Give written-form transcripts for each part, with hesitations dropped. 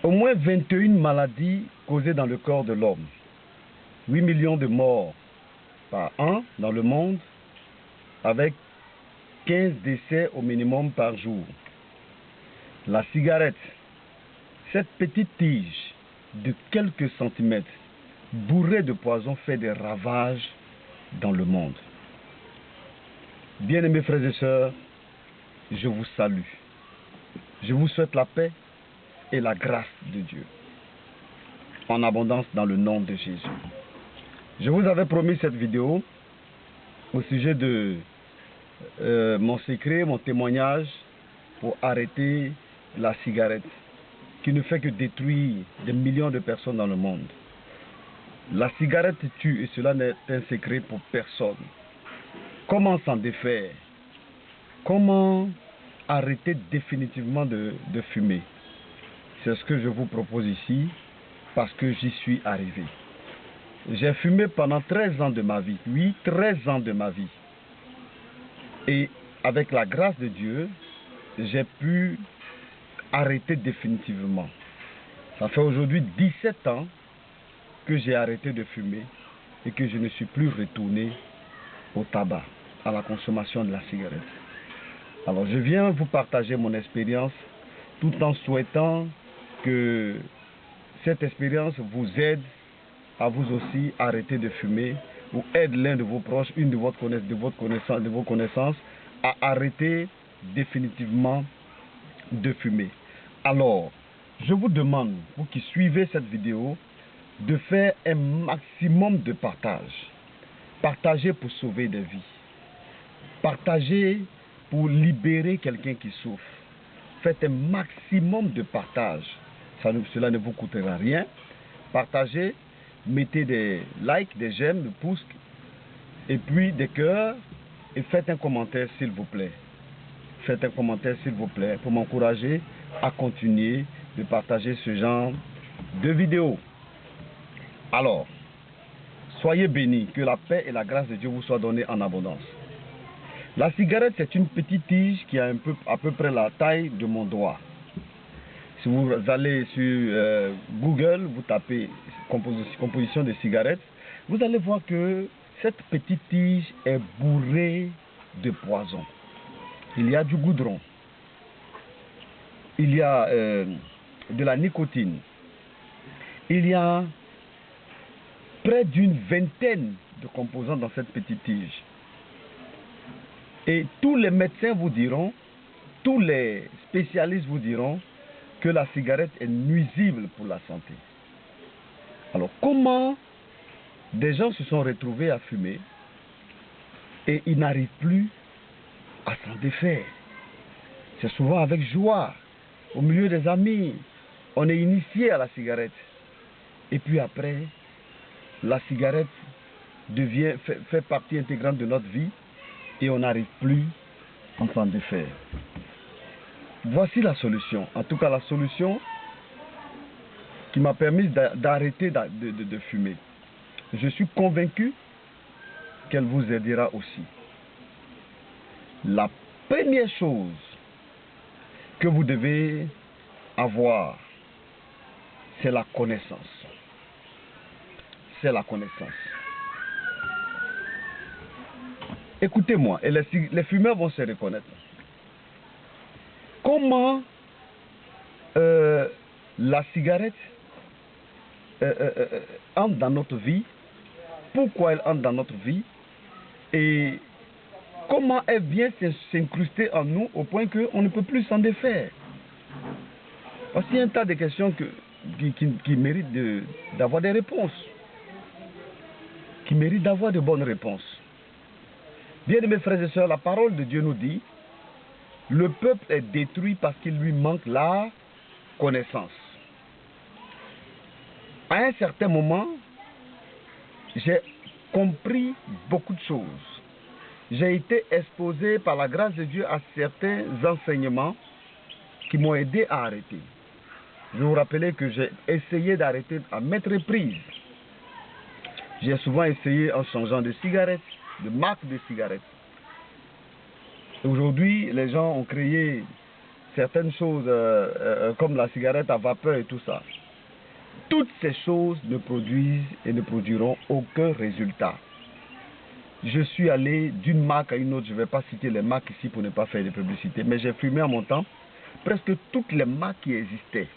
Au moins 21 maladies causées dans le corps de l'homme. 8 millions de morts par an dans le monde, avec 15 décès au minimum par jour. La cigarette, cette petite tige de quelques centimètres, bourrée de poison, fait des ravages dans le monde. Bien-aimés frères et sœurs, je vous salue. Je vous souhaite la paix et la grâce de Dieu en abondance dans le nom de Jésus. Je vous avais promis cette vidéo au sujet de mon secret, mon témoignage pour arrêter la cigarette qui ne fait que détruire des millions de personnes dans le monde. La cigarette tue et cela n'est un secret pour personne. Comment s'en défaire? Comment arrêter définitivement de fumer? C'est ce que je vous propose ici parce que j'y suis arrivé. J'ai fumé pendant 13 ans de ma vie. Oui, 13 ans de ma vie. Et avec la grâce de Dieu, j'ai pu arrêter définitivement. Ça fait aujourd'hui 17 ans que j'ai arrêté de fumer et que je ne suis plus retourné au tabac, à la consommation de la cigarette. Alors je viens vous partager mon expérience tout en souhaitant que cette expérience vous aide à vous aussi arrêter de fumer ou aide l'un de vos proches, une de vos connaissances à arrêter définitivement de fumer. Alors, je vous demande, vous qui suivez cette vidéo, de faire un maximum de partage. Partagez pour sauver des vies. Partagez pour libérer quelqu'un qui souffre. Faites un maximum de partage. Cela ne vous coûtera rien. Partagez, mettez des likes, des j'aime, des pouces, et puis des cœurs, et faites un commentaire s'il vous plaît. Faites un commentaire s'il vous plaît pour m'encourager à continuer de partager ce genre de vidéos. Alors, soyez bénis, que la paix et la grâce de Dieu vous soient données en abondance. La cigarette, c'est une petite tige qui a à peu près la taille de mon doigt. Si vous allez sur Google, vous tapez composition de cigarettes, vous allez voir que cette petite tige est bourrée de poison. Il y a du goudron, il y a de la nicotine, il y a près d'une vingtaine de composants dans cette petite tige. Et tous les médecins vous diront, tous les spécialistes vous diront que la cigarette est nuisible pour la santé. Alors comment des gens se sont retrouvés à fumer et ils n'arrivent plus à s'en défaire? C'est souvent avec joie, au milieu des amis, on est initié à la cigarette. Et puis après, la cigarette fait partie intégrante de notre vie et on n'arrive plus à s'en défaire. Voici la solution, en tout cas la solution qui m'a permis d'arrêter de fumer. Je suis convaincu qu'elle vous aidera aussi. La première chose que vous devez avoir, c'est la connaissance. C'est la connaissance. Écoutez-moi, et les fumeurs vont se reconnaître. Comment la cigarette entre dans notre vie, pourquoi elle entre dans notre vie, et comment elle vient s'incruster en nous au point qu'on ne peut plus s'en défaire. Parce qu'il y a un tas de questions qui méritent d'avoir des réponses, qui méritent d'avoir de bonnes réponses. Bien-aimés frères et sœurs, la parole de Dieu nous dit, le peuple est détruit parce qu'il lui manque la connaissance. À un certain moment, j'ai compris beaucoup de choses. J'ai été exposé par la grâce de Dieu à certains enseignements qui m'ont aidé à arrêter. Je vous rappelais que j'ai essayé d'arrêter à maintes reprises. J'ai souvent essayé en changeant de cigarettes, de marque de cigarettes. Aujourd'hui, les gens ont créé certaines choses comme la cigarette à vapeur et tout ça. Toutes ces choses ne produisent et ne produiront aucun résultat. Je suis allé d'une marque à une autre, je ne vais pas citer les marques ici pour ne pas faire de publicité, mais j'ai fumé en mon temps presque toutes les marques qui existaient.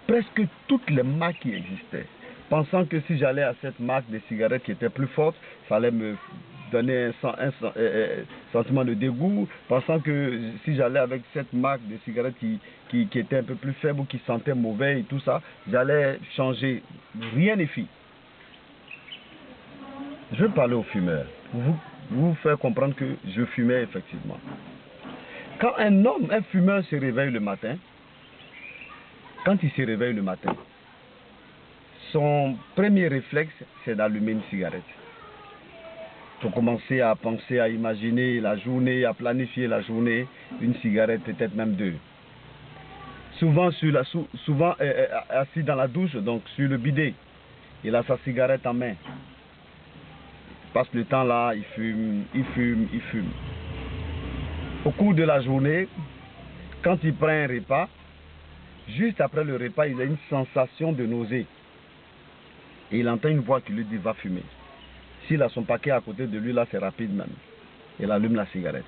Presque toutes les marques qui existaient. Pensant que si j'allais à cette marque de cigarettes qui était plus forte, ça allait me donner un sentiment de dégoût. Pensant que si j'allais avec cette marque de cigarettes qui était un peu plus faible ou qui sentait mauvais et tout ça, j'allais changer. Rien n'est fait. Je vais parler aux fumeurs, vous faire comprendre que je fumais effectivement. Quand un fumeur se réveille le matin, son premier réflexe, c'est d'allumer une cigarette. Pour commencer à penser, à imaginer la journée, à planifier la journée, une cigarette, peut-être même deux. Souvent assis dans la douche, donc sur le bidet, il a sa cigarette en main. Passe le temps là, il fume. Au cours de la journée, quand il prend un repas, juste après le repas, il a une sensation de nausée. Et il entend une voix qui lui dit va fumer. S'il a son paquet à côté de lui, là c'est rapide même. Il allume la cigarette.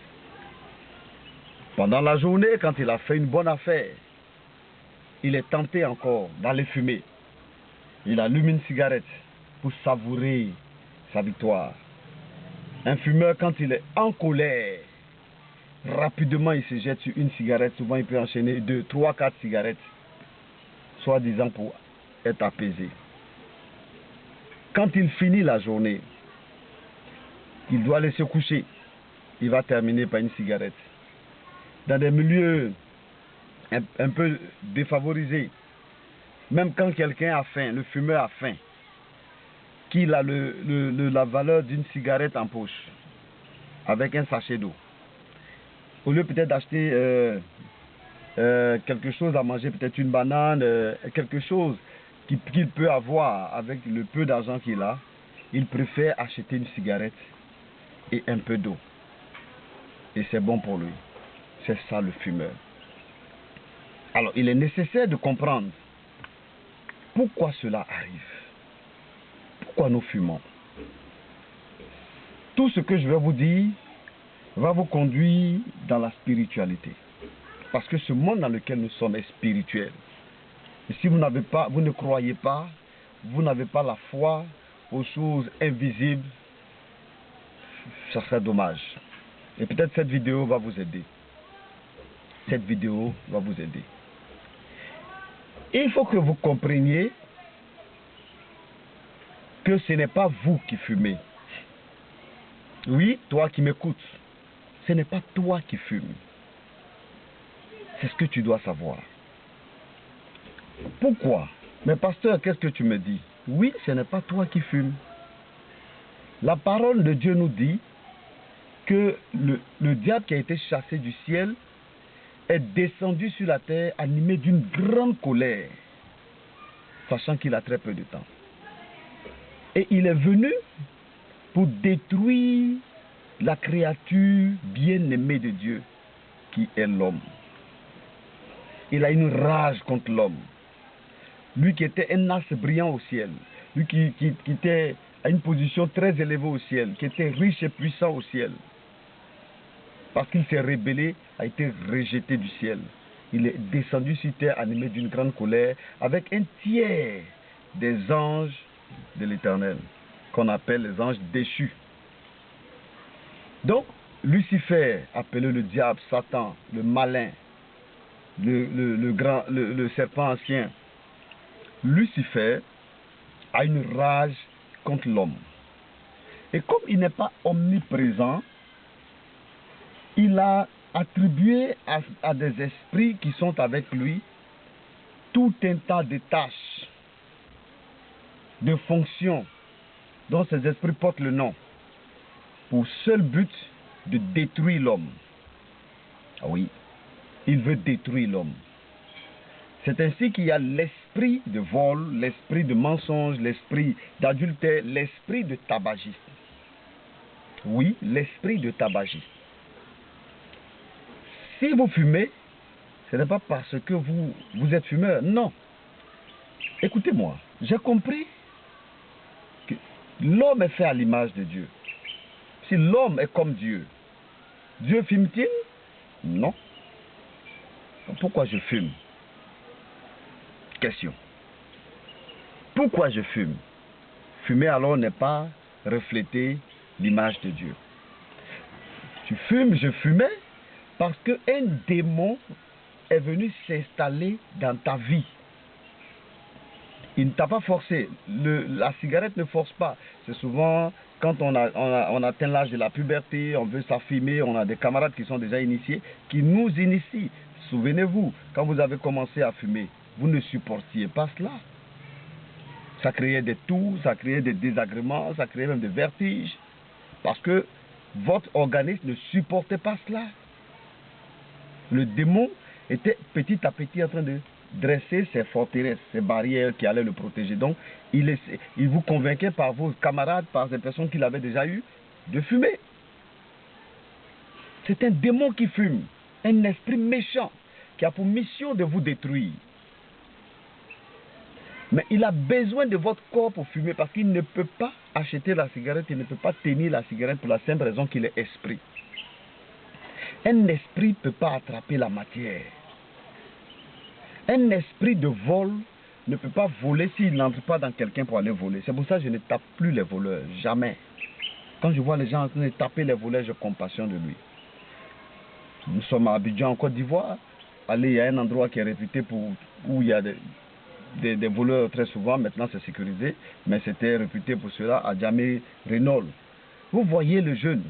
Pendant la journée, quand il a fait une bonne affaire, il est tenté encore d'aller fumer. Il allume une cigarette pour savourer sa victoire. Un fumeur, quand il est en colère, rapidement il se jette sur une cigarette. Souvent il peut enchaîner 2, 3, 4 cigarettes, soi-disant pour être apaisé. Quand il finit la journée, il doit aller se coucher. Il va terminer par une cigarette. Dans des milieux un peu défavorisés, même quand quelqu'un a faim, le fumeur a faim, qu'il a la valeur d'une cigarette en poche, avec un sachet d'eau. Au lieu peut-être d'acheter quelque chose à manger, peut-être une banane, quelque chose qu'il peut avoir avec le peu d'argent qu'il a, il préfère acheter une cigarette et un peu d'eau. Et c'est bon pour lui. C'est ça le fumeur. Alors, il est nécessaire de comprendre pourquoi cela arrive. Pourquoi nous fumons. Tout ce que je vais vous dire va vous conduire dans la spiritualité. Parce que ce monde dans lequel nous sommes est spirituel. Et si vous ne croyez pas, vous n'avez pas la foi aux choses invisibles, ça serait dommage. Et peut-être cette vidéo va vous aider. Cette vidéo va vous aider. Il faut que vous compreniez que ce n'est pas vous qui fumez. Oui, toi qui m'écoutes, ce n'est pas toi qui fumes. C'est ce que tu dois savoir. Pourquoi? Mais pasteur, qu'est-ce que tu me dis? Oui, ce n'est pas toi qui fumes. La parole de Dieu nous dit que le diable qui a été chassé du ciel est descendu sur la terre animé d'une grande colère, sachant qu'il a très peu de temps. Et il est venu pour détruire la créature bien-aimée de Dieu, qui est l'homme. Il a une rage contre l'homme. Lui qui était un astre brillant au ciel, lui qui était à une position très élevée au ciel, qui était riche et puissant au ciel. Parce qu'il s'est rébellé, a été rejeté du ciel. Il est descendu sur terre animé d'une grande colère avec un tiers des anges de l'Éternel, qu'on appelle les anges déchus. Donc, Lucifer, appelé le diable, Satan, le malin, le serpent ancien, Lucifer a une rage contre l'homme. Et comme il n'est pas omniprésent, il a attribué à des esprits qui sont avec lui tout un tas de tâches, de fonctions dont ces esprits portent le nom, pour seul but de détruire l'homme. Ah oui, il veut détruire l'homme. C'est ainsi qu'il y a l'esprit de vol, l'esprit de mensonge, l'esprit d'adultère, l'esprit de tabagisme. Oui, l'esprit de tabagisme. Si vous fumez, ce n'est pas parce que vous êtes fumeur, non. Écoutez-moi, j'ai compris que l'homme est fait à l'image de Dieu. Si l'homme est comme Dieu, Dieu fume-t-il? Non. Pourquoi je fume? Question. Pourquoi je fume? Fumer alors n'est pas refléter l'image de Dieu. Tu fumes, je fumais parce qu'un démon est venu s'installer dans ta vie. Il ne t'a pas forcé. La cigarette ne force pas. C'est souvent quand on atteint l'âge de la puberté, on veut s'affirmer, on a des camarades qui sont déjà initiés, qui nous initient. Souvenez-vous, quand vous avez commencé à fumer, vous ne supportiez pas cela. Ça créait des tours, ça créait des désagréments, ça créait même des vertiges. Parce que votre organisme ne supportait pas cela. Le démon était petit à petit en train de dresser ses forteresses, ses barrières qui allaient le protéger. Donc, il vous convainquait par vos camarades, par des personnes qu'il avait déjà eues, de fumer. C'est un démon qui fume, un esprit méchant qui a pour mission de vous détruire. Mais il a besoin de votre corps pour fumer parce qu'il ne peut pas acheter la cigarette, il ne peut pas tenir la cigarette pour la simple raison qu'il est esprit. Un esprit ne peut pas attraper la matière. Un esprit de vol ne peut pas voler s'il n'entre pas dans quelqu'un pour aller voler. C'est pour ça que je ne tape plus les voleurs, jamais. Quand je vois les gens en train de taper les voleurs, j'ai compassion de lui. Nous sommes à Abidjan, en Côte d'Ivoire. Allez, il y a un endroit qui est réputé où il y a des voleurs très souvent. Maintenant, c'est sécurisé. Mais c'était réputé pour cela à Djamé Renault. Vous voyez le jeune.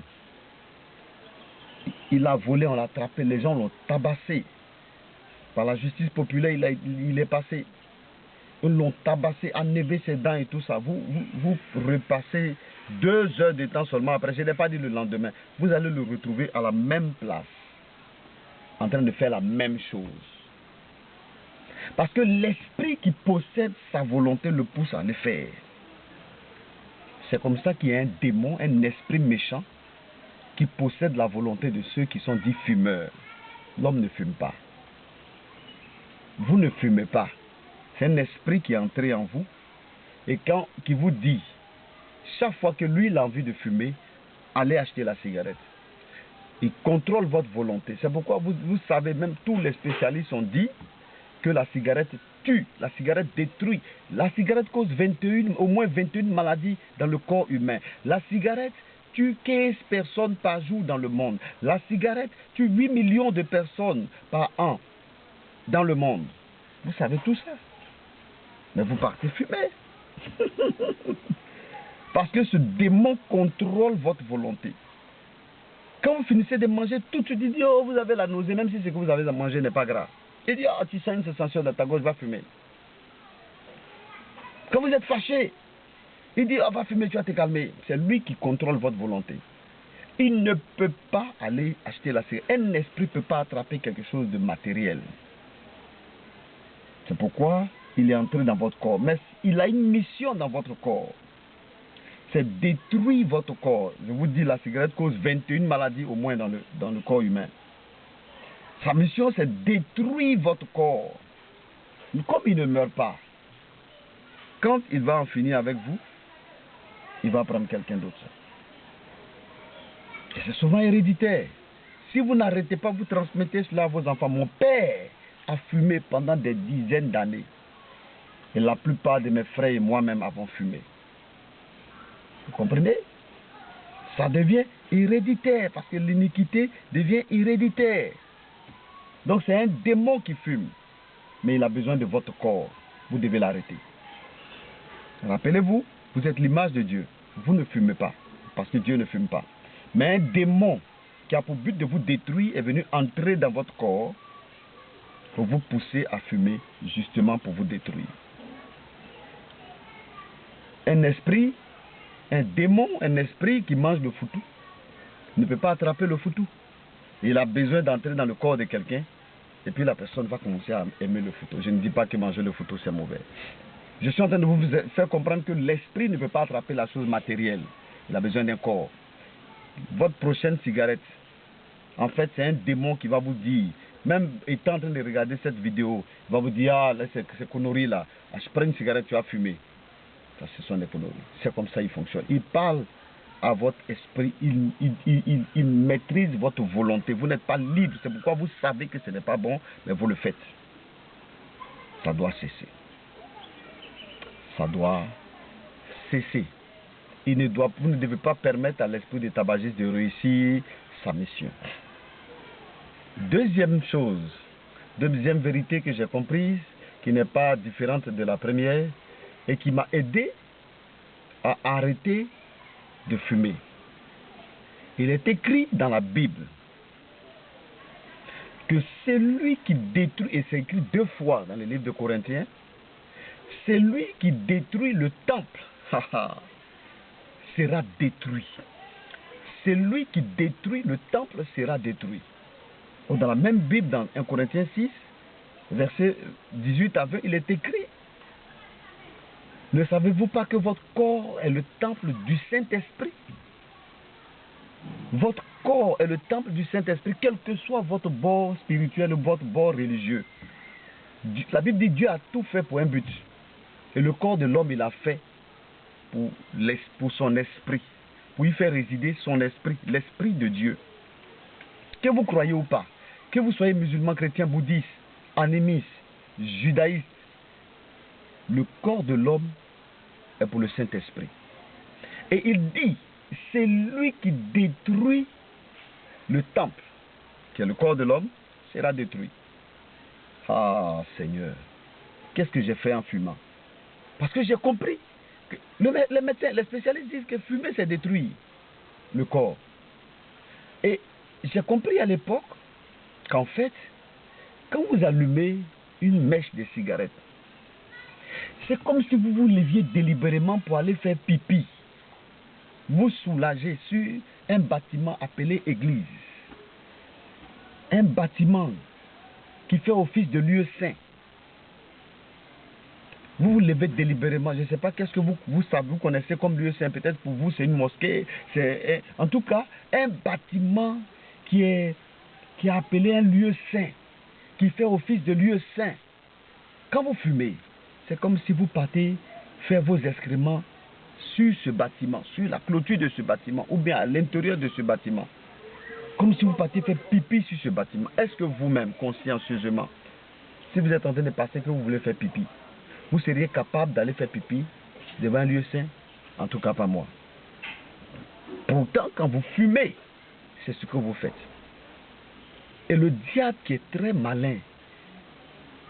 Il a volé, on l'a attrapé. Les gens l'ont tabassé. Par la justice populaire, il est passé. Ils l'ont tabassé, enlevé ses dents et tout ça. Vous repassez 2 heures de temps seulement après. Je n'ai pas dit le lendemain. Vous allez le retrouver à la même place. En train de faire la même chose. Parce que l'esprit qui possède sa volonté le pousse à le faire. C'est comme ça qu'il y a un démon, un esprit méchant qui possède la volonté de ceux qui sont dits fumeurs. L'homme ne fume pas. Vous ne fumez pas. C'est un esprit qui est entré en vous et qui vous dit, chaque fois que lui il a envie de fumer, allez acheter la cigarette. Il contrôle votre volonté. C'est pourquoi vous savez, même tous les spécialistes ont dit que la cigarette tue, la cigarette détruit. La cigarette cause au moins 21 maladies dans le corps humain. La cigarette tue 15 personnes par jour dans le monde. La cigarette tue 8 millions de personnes par an dans le monde. Vous savez tout ça. Mais vous partez fumer. Parce que ce démon contrôle votre volonté. Quand vous finissez de manger, tout de suite, il dit, oh, vous avez la nausée, même si ce que vous avez à manger n'est pas grave. Il dit, oh, tu sens une sensation dans ta gorge, va fumer. Quand vous êtes fâché, il dit, oh, va fumer, tu vas te calmer. C'est lui qui contrôle votre volonté. Il ne peut pas aller acheter la cigarette. Un esprit ne peut pas attraper quelque chose de matériel. C'est pourquoi il est entré dans votre corps. Mais il a une mission dans votre corps. C'est détruire votre corps. Je vous dis, la cigarette cause 21 maladies au moins dans le corps humain. Sa mission, c'est détruire votre corps. Comme il ne meurt pas, quand il va en finir avec vous, il va prendre quelqu'un d'autre. Et c'est souvent héréditaire. Si vous n'arrêtez pas, vous transmettez cela à vos enfants. Mon père a fumé pendant des dizaines d'années. Et la plupart de mes frères et moi-même avons fumé. Vous comprenez? Ça devient héréditaire parce que l'iniquité devient héréditaire. Donc c'est un démon qui fume. Mais il a besoin de votre corps. Vous devez l'arrêter. Rappelez-vous, vous êtes l'image de Dieu. Vous ne fumez pas parce que Dieu ne fume pas. Mais un démon qui a pour but de vous détruire est venu entrer dans votre corps pour vous pousser à fumer justement pour vous détruire. Un esprit, un démon, un esprit qui mange le foutou ne peut pas attraper le foutou. Il a besoin d'entrer dans le corps de quelqu'un et puis la personne va commencer à aimer le foutou. Je ne dis pas que manger le foutou c'est mauvais. Je suis en train de vous faire comprendre que l'esprit ne peut pas attraper la chose matérielle. Il a besoin d'un corps. Votre prochaine cigarette, En fait, c'est un démon qui va vous dire, même étant en train de regarder cette vidéo, il va vous dire, ah, là, c'est conneries là. Ah, je prends une cigarette, tu vas fumer. Ça, ce sont des conneries. C'est comme ça qu'il fonctionne. Il parle à votre esprit, il maîtrise votre volonté. Vous n'êtes pas libre. C'est pourquoi vous savez que ce n'est pas bon, mais vous le faites. Ça doit cesser. Ça doit cesser. Vous ne devez pas permettre à l'esprit de tabagisme de réussir sa mission. Deuxième chose, deuxième vérité que j'ai comprise, qui n'est pas différente de la première, et qui m'a aidé à arrêter de fumer. Il est écrit dans la Bible que celui qui détruit, et c'est écrit 2 fois dans le livre de Corinthiens, celui qui détruit le temple sera détruit. Celui qui détruit le temple sera détruit. Dans la même Bible, dans 1 Corinthiens 6, verset 18 à 20, il est écrit: ne savez-vous pas que votre corps est le temple du Saint-Esprit? Votre corps est le temple du Saint-Esprit, quel que soit votre bord spirituel ou votre bord religieux. La Bible dit Dieu a tout fait pour un but. Et le corps de l'homme, il a fait pour son esprit, pour y faire résider son esprit, l'esprit de Dieu. Que vous croyez ou pas, que vous soyez musulman, chrétien, bouddhiste, animiste, judaïste, le corps de l'homme est pour le Saint-Esprit. Et il dit, c'est lui qui détruit le temple, qui est le corps de l'homme, sera détruit. Ah Seigneur, qu'est-ce que j'ai fait en fumant? Parce que j'ai compris que les médecins, les spécialistes disent que fumer, c'est détruire le corps. Et j'ai compris à l'époque qu'en fait, quand vous allumez une mèche de cigarette, c'est comme si vous vous leviez délibérément pour aller faire pipi. Vous soulagez sur un bâtiment appelé église. Un bâtiment qui fait office de lieu saint. Vous vous levez délibérément. Je ne sais pas qu'est-ce que vous savez, vous connaissez comme lieu saint. Peut-être pour vous, c'est une mosquée. En tout cas, un bâtiment qui est appelé un lieu saint, qui fait office de lieu saint. Quand vous fumez, c'est comme si vous partez faire vos excréments sur ce bâtiment, sur la clôture de ce bâtiment, ou bien à l'intérieur de ce bâtiment. Comme si vous partiez faire pipi sur ce bâtiment. Est-ce que vous-même, consciencieusement, si vous êtes en train de passer que vous voulez faire pipi, vous seriez capable d'aller faire pipi devant un lieu saint? En tout cas, pas moi. Pourtant, quand vous fumez, c'est ce que vous faites. Et le diable qui est très malin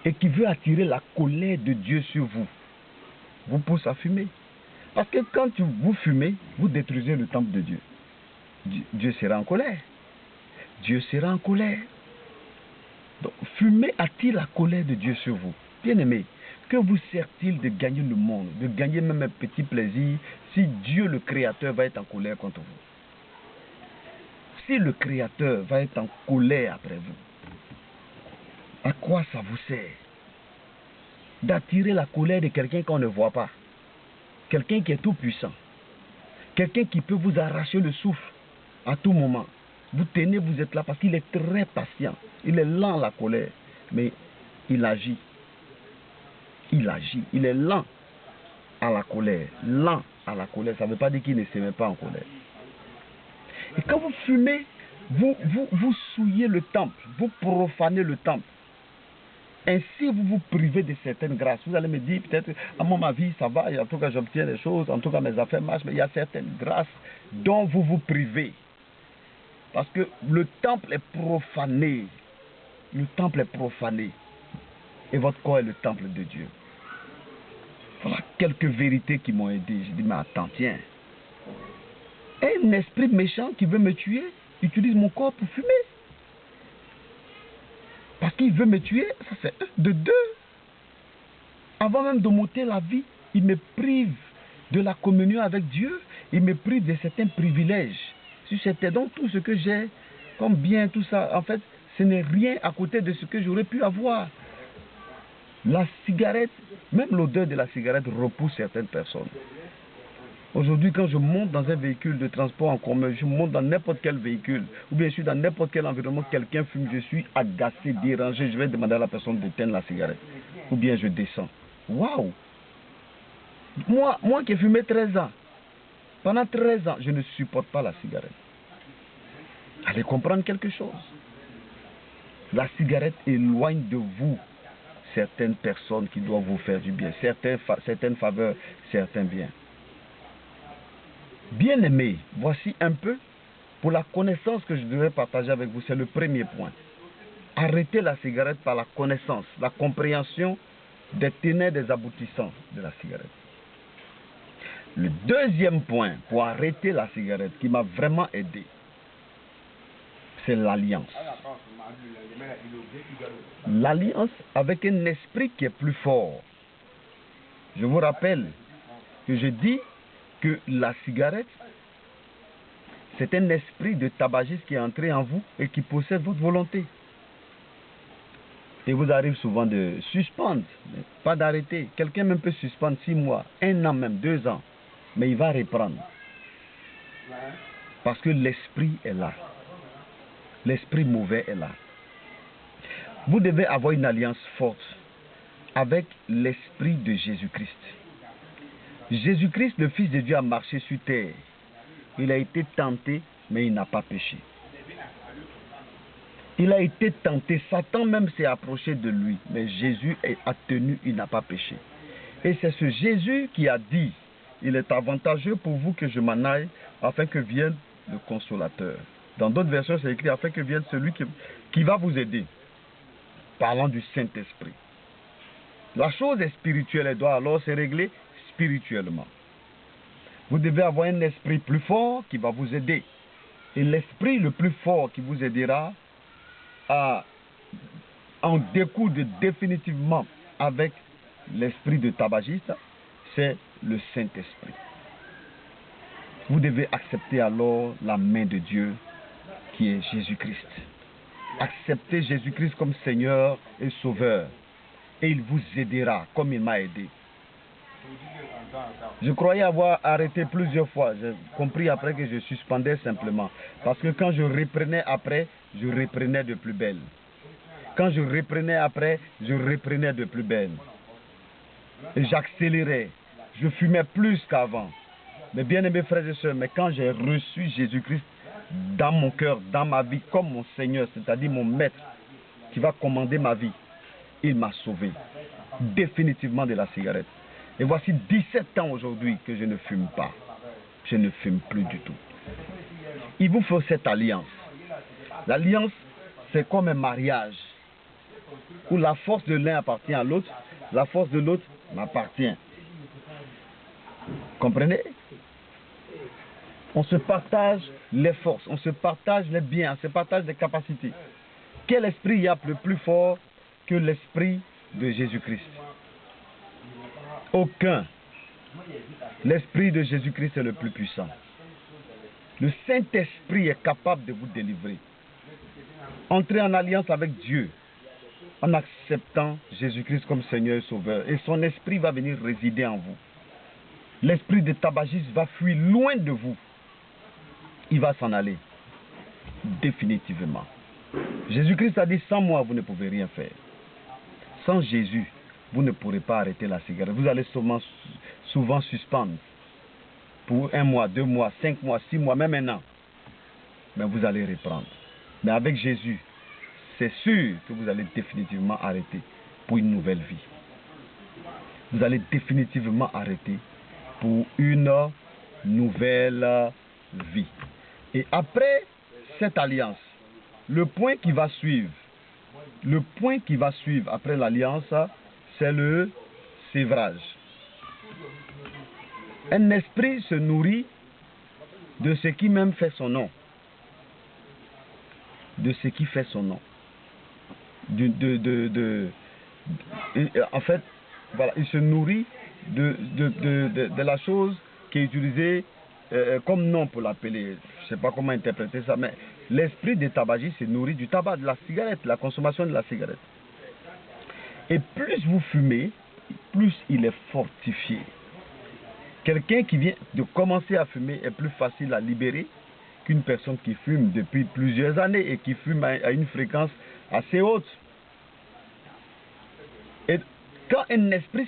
et qui veut attirer la colère de Dieu sur vous pousse à fumer. Parce que quand vous fumez, vous détruisez le temple de Dieu. Dieu sera en colère. Dieu sera en colère. Donc, fumer attire la colère de Dieu sur vous. Bien-aimé, que vous sert-il de gagner le monde, de gagner même un petit plaisir, si Dieu le Créateur va être en colère contre vous? Si le Créateur va être en colère après vous, à quoi ça vous sert d'attirer la colère de quelqu'un qu'on ne voit pas? Quelqu'un qui est tout puissant. Quelqu'un qui peut vous arracher le souffle à tout moment. Vous tenez, vous êtes là parce qu'il est très patient. Il est lent à la colère, mais il agit. Il agit. Il est lent à la colère. Lent à la colère, ça ne veut pas dire qu'il ne se met pas en colère. Et quand vous fumez, vous souillez le temple, vous profanez le temple. Ainsi, vous vous privez de certaines grâces. Vous allez me dire, peut-être, à ma vie, ça va, en tout cas, j'obtiens des choses, en tout cas, mes affaires marchent, mais il y a certaines grâces dont vous vous privez. Parce que le temple est profané. Le temple est profané. Et votre corps est le temple de Dieu. Voilà quelques vérités qui m'ont aidé. Je dis, mais attends, tiens. Un esprit méchant qui veut me tuer utilise mon corps pour fumer. Parce qu'il veut me tuer, ça c'est de 2. Avant même de m'ôter la vie, il me prive de la communion avec Dieu. Il me prive de certains privilèges. Si c'était donc tout ce que j'ai, comme bien, tout ça, en fait, ce n'est rien à côté de ce que j'aurais pu avoir. La cigarette, même l'odeur de la cigarette repousse certaines personnes. Aujourd'hui, quand je monte dans un véhicule de transport en commun, je monte dans n'importe quel véhicule, ou bien je suis dans n'importe quel environnement, quelqu'un fume, je suis agacé, dérangé, je vais demander à la personne d'éteindre la cigarette. Ou bien je descends. Waouh! Moi qui ai fumé 13 ans, pendant 13 ans, je ne supporte pas la cigarette. Allez comprendre quelque chose. La cigarette éloigne de vous certaines personnes qui doivent vous faire du bien, certaines faveurs, certains biens. Bien-aimés, voici un peu pour la connaissance que je devrais partager avec vous. C'est le premier point. Arrêtez la cigarette par la connaissance, la compréhension des tenants et des aboutissants de la cigarette. Le deuxième point pour arrêter la cigarette qui m'a vraiment aidé, c'est l'alliance. L'alliance avec un esprit qui est plus fort. Je vous rappelle que je dis que la cigarette, c'est un esprit de tabagisme qui est entré en vous et qui possède votre volonté. Et vous arrive souvent de suspendre, pas d'arrêter. Quelqu'un même peut suspendre 6 mois, 1 an même, 2 ans, mais il va reprendre. Parce que l'esprit est là. L'esprit mauvais est là. Vous devez avoir une alliance forte avec l'esprit de Jésus-Christ. Jésus-Christ, le Fils de Dieu, a marché sur terre. Il a été tenté, mais il n'a pas péché. Il a été tenté, Satan même s'est approché de lui, mais Jésus a tenu, il n'a pas péché. Et c'est ce Jésus qui a dit, il est avantageux pour vous que je m'en aille, afin que vienne le consolateur. Dans d'autres versions, c'est écrit, afin que vienne celui qui va vous aider, parlant du Saint-Esprit. La chose est spirituelle, elle doit alors se régler spirituellement. Vous devez avoir un esprit plus fort qui va vous aider. Et l'esprit le plus fort qui vous aidera en découle définitivement avec l'esprit de tabagiste, c'est le Saint-Esprit. Vous devez accepter alors la main de Dieu qui est Jésus-Christ. Acceptez Jésus-Christ comme Seigneur et Sauveur et il vous aidera comme il m'a aidé. Je croyais avoir arrêté plusieurs fois. J'ai compris après que je suspendais simplement. Parce que quand je reprenais après, je reprenais de plus belle. Quand je reprenais après, je reprenais de plus belle. Et j'accélérais. Je fumais plus qu'avant. Mais bien aimés frères et sœurs, mais quand j'ai reçu Jésus-Christ dans mon cœur, dans ma vie, comme mon Seigneur, c'est-à-dire mon Maître, qui va commander ma vie, il m'a sauvé définitivement de la cigarette. Et voici 17 ans aujourd'hui que je ne fume pas. Je ne fume plus du tout. Il vous faut cette alliance. L'alliance, c'est comme un mariage où la force de l'un appartient à l'autre, la force de l'autre m'appartient. Comprenez? On se partage les forces, on se partage les biens, on se partage les capacités. Quel esprit y a le plus fort que l'esprit de Jésus-Christ? Aucun. L'esprit de Jésus-Christ est le plus puissant. Le Saint-Esprit est capable de vous délivrer. Entrez en alliance avec Dieu en acceptant Jésus-Christ comme Seigneur et Sauveur. Et son esprit va venir résider en vous. L'esprit de tabagisme va fuir loin de vous. Il va s'en aller. Définitivement. Jésus-Christ a dit, sans moi, vous ne pouvez rien faire. Sans Jésus, vous ne pourrez pas arrêter la cigarette. Vous allez souvent suspendre. Pour 1 mois, 2 mois, 5 mois, 6 mois, même 1 an. Mais vous allez reprendre. Mais avec Jésus, c'est sûr que vous allez définitivement arrêter pour une nouvelle vie. Vous allez définitivement arrêter pour une nouvelle vie. Et après cette alliance, le point qui va suivre après l'alliance, c'est le sévrage. Un esprit se nourrit de ce qui même fait son nom. De ce qui fait son nom. En fait, voilà, il se nourrit de la chose qui est utilisée comme nom pour l'appeler. Je ne sais pas comment interpréter ça, mais l'esprit des tabagistes se nourrit du tabac, de la cigarette, la consommation de la cigarette. Et plus vous fumez, plus il est fortifié. Quelqu'un qui vient de commencer à fumer est plus facile à libérer qu'une personne qui fume depuis plusieurs années et qui fume à une fréquence assez haute. Et quand un esprit